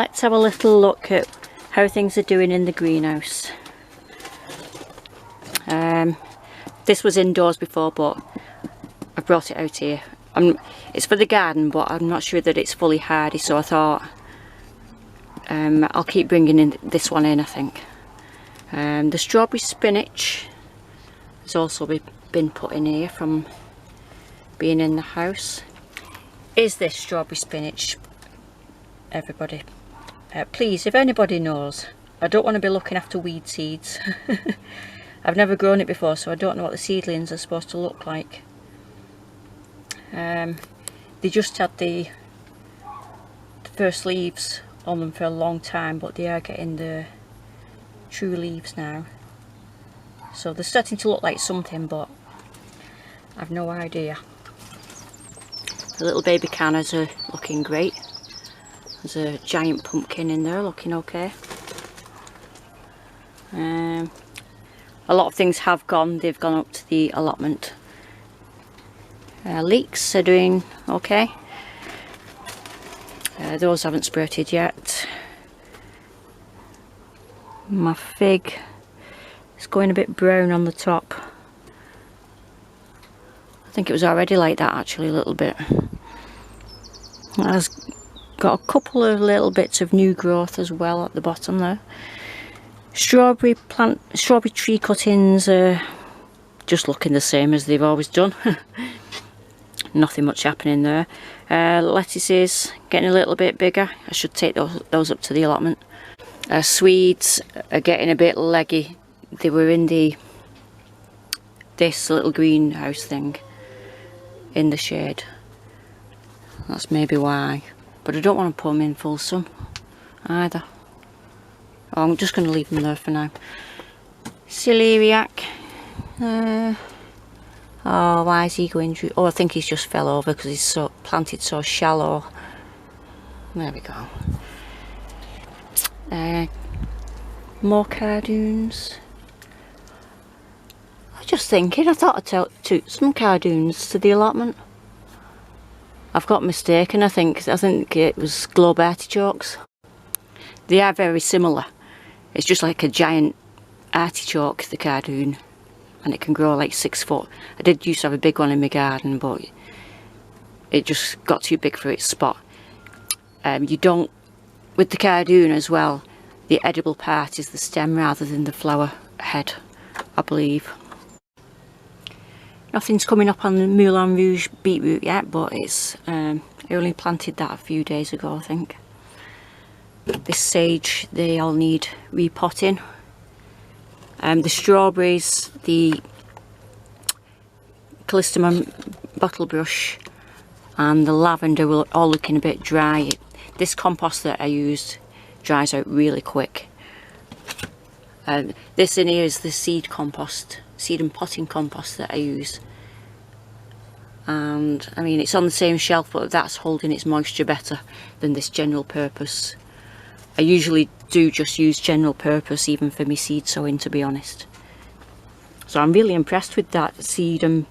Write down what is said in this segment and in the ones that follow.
Let's have a little look at how things are doing in the greenhouse. This was indoors before, but I brought it out here. It's for the garden, but I'm not sure that it's fully hardy, so I thought I'll keep bringing in this one in, I think. The strawberry spinach has also been put in here from being in the house. Is this strawberry spinach, everybody? Please, if anybody knows, I don't want to be looking after weed seeds. I've never grown it before, so I don't know what the seedlings are supposed to look like. They just had the first leaves on them for a long time, but they are getting the true leaves now. So they're starting to look like something, but I've no idea. The little baby cannas are looking great. There's a giant pumpkin in there looking okay. A lot of things have gone, they've gone up to the allotment. Leeks are doing okay. Those haven't sprouted yet. My fig is going a bit brown on the top. I think it was already like that actually, a little bit. It has got a couple of little bits of new growth as well at the bottom there. Strawberry tree cuttings are just looking the same as they've always done. Nothing much happening there. Lettuces getting a little bit bigger. I should take those up to the allotment. Swedes are getting a bit leggy. They were in this little greenhouse thing in the shade. That's maybe why. But I don't want to put them in full sun either. Oh, I'm just going to leave them there for now. Celeriac. Oh, why is he going through? Oh, I think he's just fell over because he's planted so shallow. There we go. More cardoons. I was just thinking, I thought I took some cardoons to the allotment. I've got mistaken, I think it was globe artichokes. They are very similar. It's just like a giant artichoke, the cardoon, and it can grow like 6 foot. I did used to have a big one in my garden, but it just got too big for its spot. You don't, with the cardoon as well, the edible part is the stem rather than the flower head, I believe. Nothing's coming up on the Moulin Rouge beetroot yet, but it's I only planted that a few days ago, I think. This sage, they all need repotting. The strawberries, the callistemum bottle brush and the lavender were all looking a bit dry. This compost that I used dries out really quick. This in here is the seed and potting compost that I use. And I mean, it's on the same shelf, but that's holding its moisture better than this general purpose. I usually do just use general purpose even for my seed sowing, to be honest. So I'm really impressed with that seedling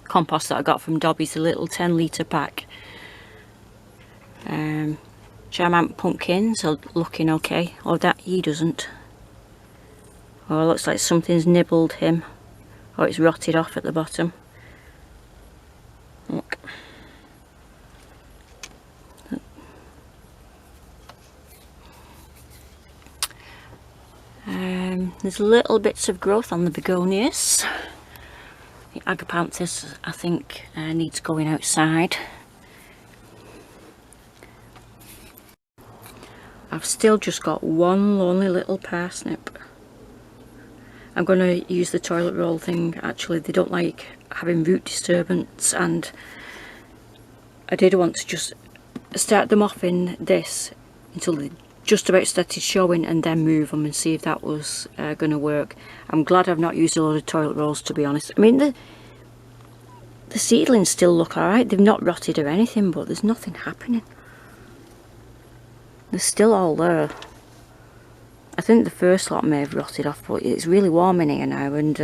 compost that I got from Dobby's, the little 10-litre pack. Charmant pumpkins are looking okay. Oh, that he doesn't. Oh, it looks like something's nibbled him. Oh, it's rotted off at the bottom. Look. There's little bits of growth on the begonias. The agapanthus, I think, needs going outside. I've still just got one lonely little parsnip. I'm going to use the toilet roll thing. Actually, they don't like having root disturbance, and I did want to just start them off in this until they just about started showing and then move them and see if that was going to work. I'm glad I've not used a lot of toilet rolls, to be honest. I mean, the seedlings still look alright. They've not rotted or anything, but there's nothing happening. They're still all there. I think the first lot may have rotted off, but it's really warm in here now, and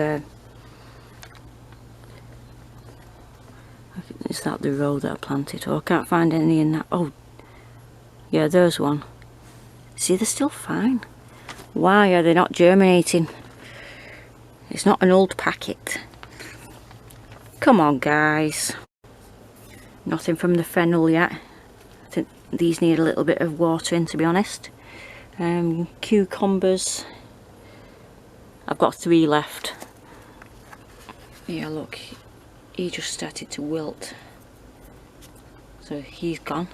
is that the row that I planted? Oh, I can't find any in that. Oh, Yeah, there's one. See, they're still fine. Why are they not germinating? It's not an old packet. Come on, guys. Nothing from the fennel yet. I think these need a little bit of watering, to be honest. Cucumbers. I've got 3 left. Yeah, look, he just started to wilt. So he's gone.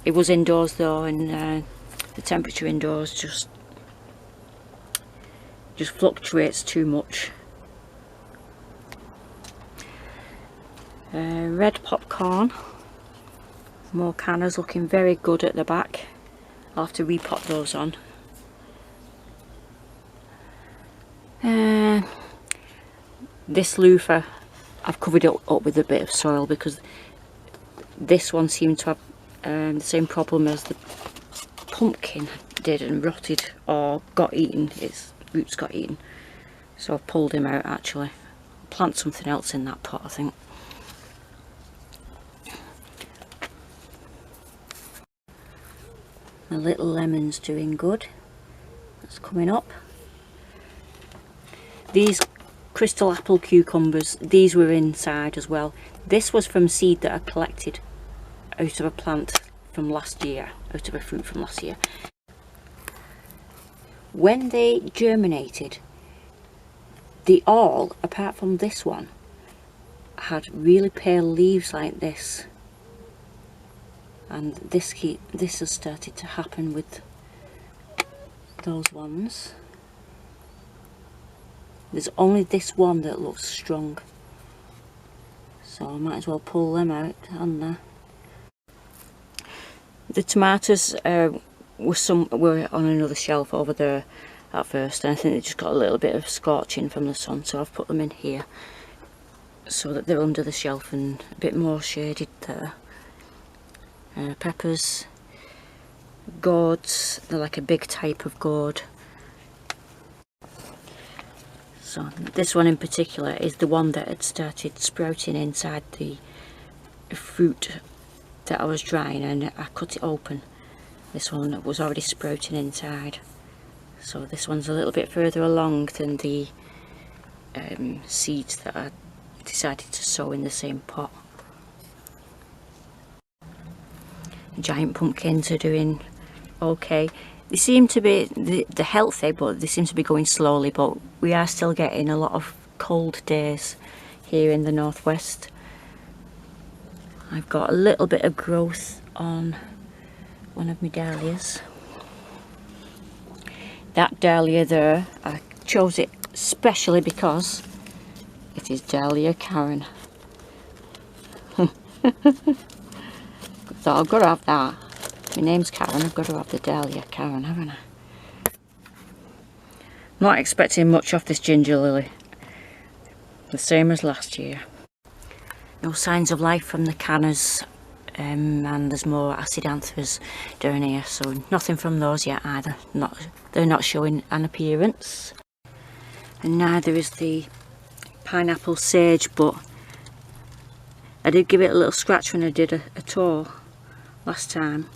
It was indoors though, and the temperature indoors just fluctuates too much. Red popcorn. More cannas, looking very good at the back. I'll have to repot those on. This loofah, I've covered it up with a bit of soil because this one seemed to have the same problem as the pumpkin did and rotted or got eaten. Its roots got eaten. So I've pulled him out actually. I'll plant something else in that pot, I think. The little lemon's doing good. That's coming up. These crystal apple cucumbers, these were inside as well. This was from seed that I collected out of a plant from last year, out of a fruit from last year. When they germinated, they all, apart from this one, had really pale leaves like this. And this has started to happen with those ones. There's only this one that looks strong, so I might as well pull them out on there. The tomatoes were on another shelf over there at first, and I think they just got a little bit of scorching from the sun, so I've put them in here so that they're under the shelf and a bit more shaded there. Peppers, gourds, they're like a big type of gourd. So this one in particular is the one that had started sprouting inside the fruit that I was drying, and I cut it open. This one was already sprouting inside. So this one's a little bit further along than the seeds that I decided to sow in the same pot. Giant pumpkins are doing okay. They seem to be they're healthy, but they seem to be going slowly, but we are still getting a lot of cold days here in the northwest. I've got a little bit of growth on one of my dahlias. That dahlia there, I chose it specially because it is Dahlia Karen. So I've got to have that. My name's Karen, I've got to have the Dahlia Karen, haven't I? Not expecting much off this ginger lily. The same as last year. No signs of life from the cannas, and there's more acidanthus down here, so nothing from those yet either. They're not showing an appearance. And neither is the pineapple sage, but I did give it a little scratch when I did a tour last time.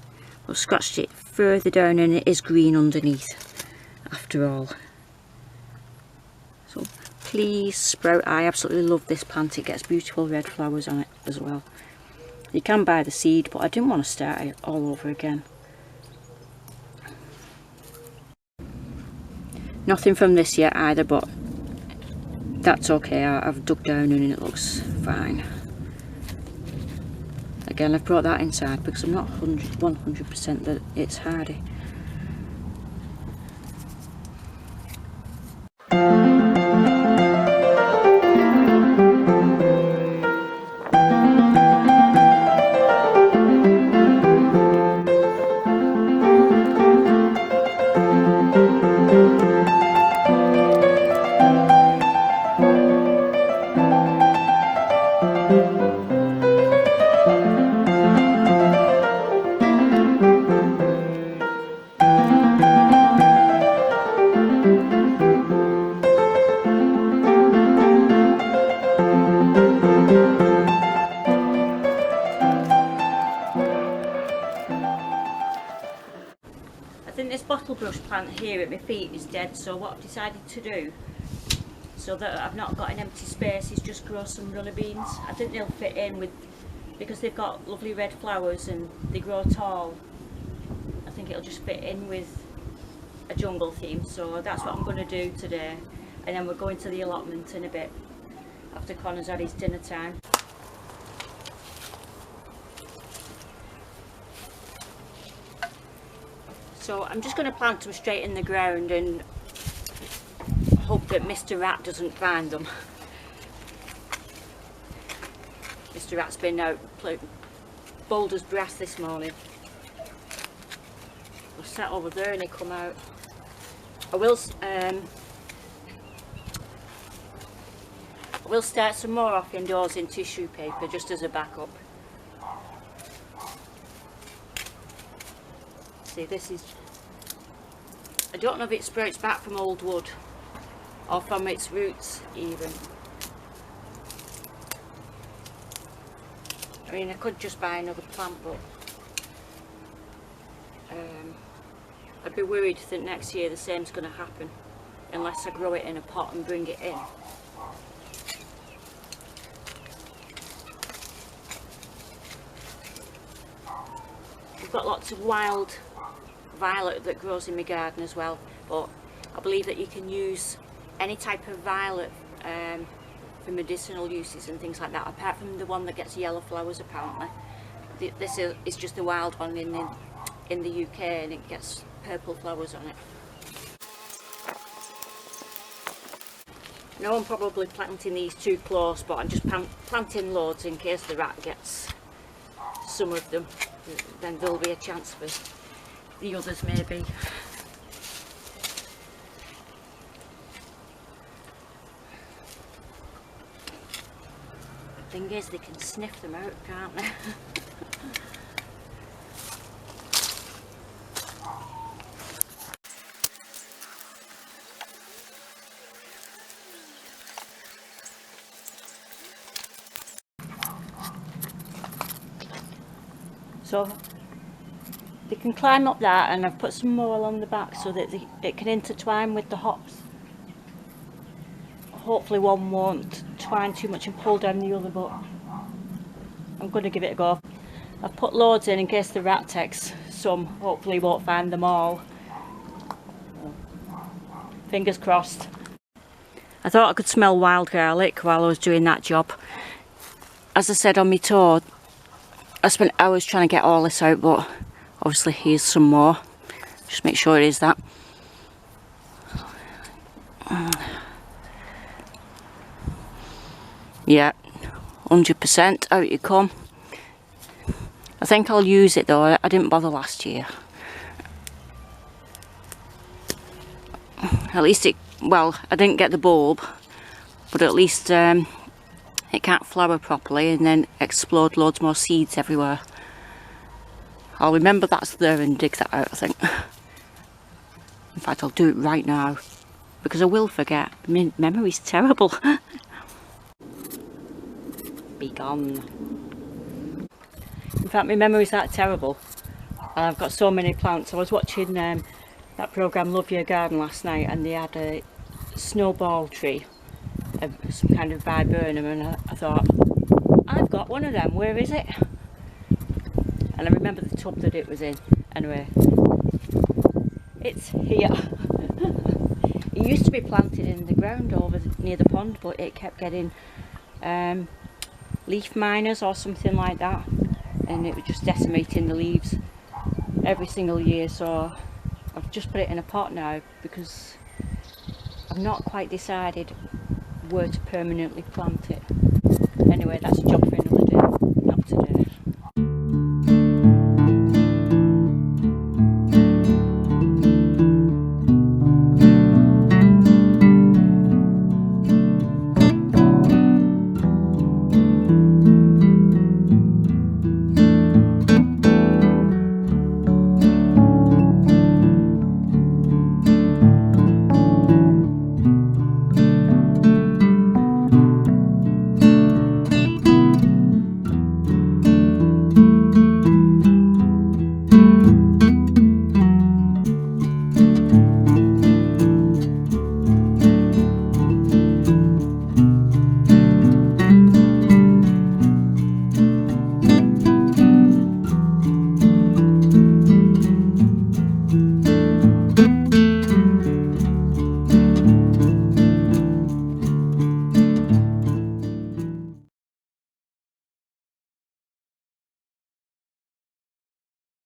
I've scratched it further down and it is green underneath after all. So please sprout. I absolutely love this plant. It gets beautiful red flowers on it as well. You can buy the seed, but I didn't want to start it all over again. Nothing from this yet either, but that's okay. I've dug down and it looks fine. Again, I've brought that inside because I'm not 100% that it's hardy. plant here at my feet is dead, so what I've decided to do, so that I've not got an empty space, is just grow some runner beans. I think they'll fit in with, because they've got lovely red flowers and they grow tall. I think it'll just fit in with a jungle theme, so that's what I'm going to do today. And then we're going to the allotment in a bit, after Connor's had his dinner time. So I'm just going to plant them straight in the ground and hope that Mr. Rat doesn't find them. Mr. Rat's been out bold as brass this morning. I sat over there and he come out. I will start some more off indoors in tissue paper just as a backup. See, this is, I don't know if it sprouts back from old wood or from its roots even. I mean, I could just buy another plant, but I'd be worried that next year the same's going to happen unless I grow it in a pot and bring it in. We've got lots of wild violet that grows in my garden as well, but I believe that you can use any type of violet for medicinal uses and things like that, apart from the one that gets yellow flowers apparently. This is just the wild one in the UK, and it gets purple flowers on it. No, I'm probably planting these too close, but I'm just planting loads in case the rat gets some of them. Then there'll be a chance for the others maybe. The thing is, they can sniff them out, can't they? So they can climb up that, and I've put some more along the back so that it can intertwine with the hops. Hopefully one won't twine too much and pull down the other, but I'm going to give it a go. I've put loads in case the rat takes some. Hopefully he won't find them all. Fingers crossed. I thought I could smell wild garlic while I was doing that job. As I said on my tour, I spent hours trying to get all this out, but obviously here's some more. Just make sure it is that. Yeah, 100% out you come. I think I'll use it though. I didn't bother last year. At least it, well, I didn't get the bulb, but at least it can't flower properly and then explode loads more seeds everywhere. I'll remember that's there and dig that out, I think. In fact, I'll do it right now, because I will forget. My memory's terrible. Be gone. In fact, my memory's that terrible. And I've got so many plants. I was watching that programme Love Your Garden last night, and they had a snowball tree, some kind of viburnum, and I thought, I've got one of them, where is it? And I remember the tub that it was in. Anyway, it's here. It used to be planted in the ground over near the pond, but it kept getting leaf miners or something like that, and it was just decimating the leaves every single year. So I've just put it in a pot now because I've not quite decided where to permanently plant it. Anyway, that's a job for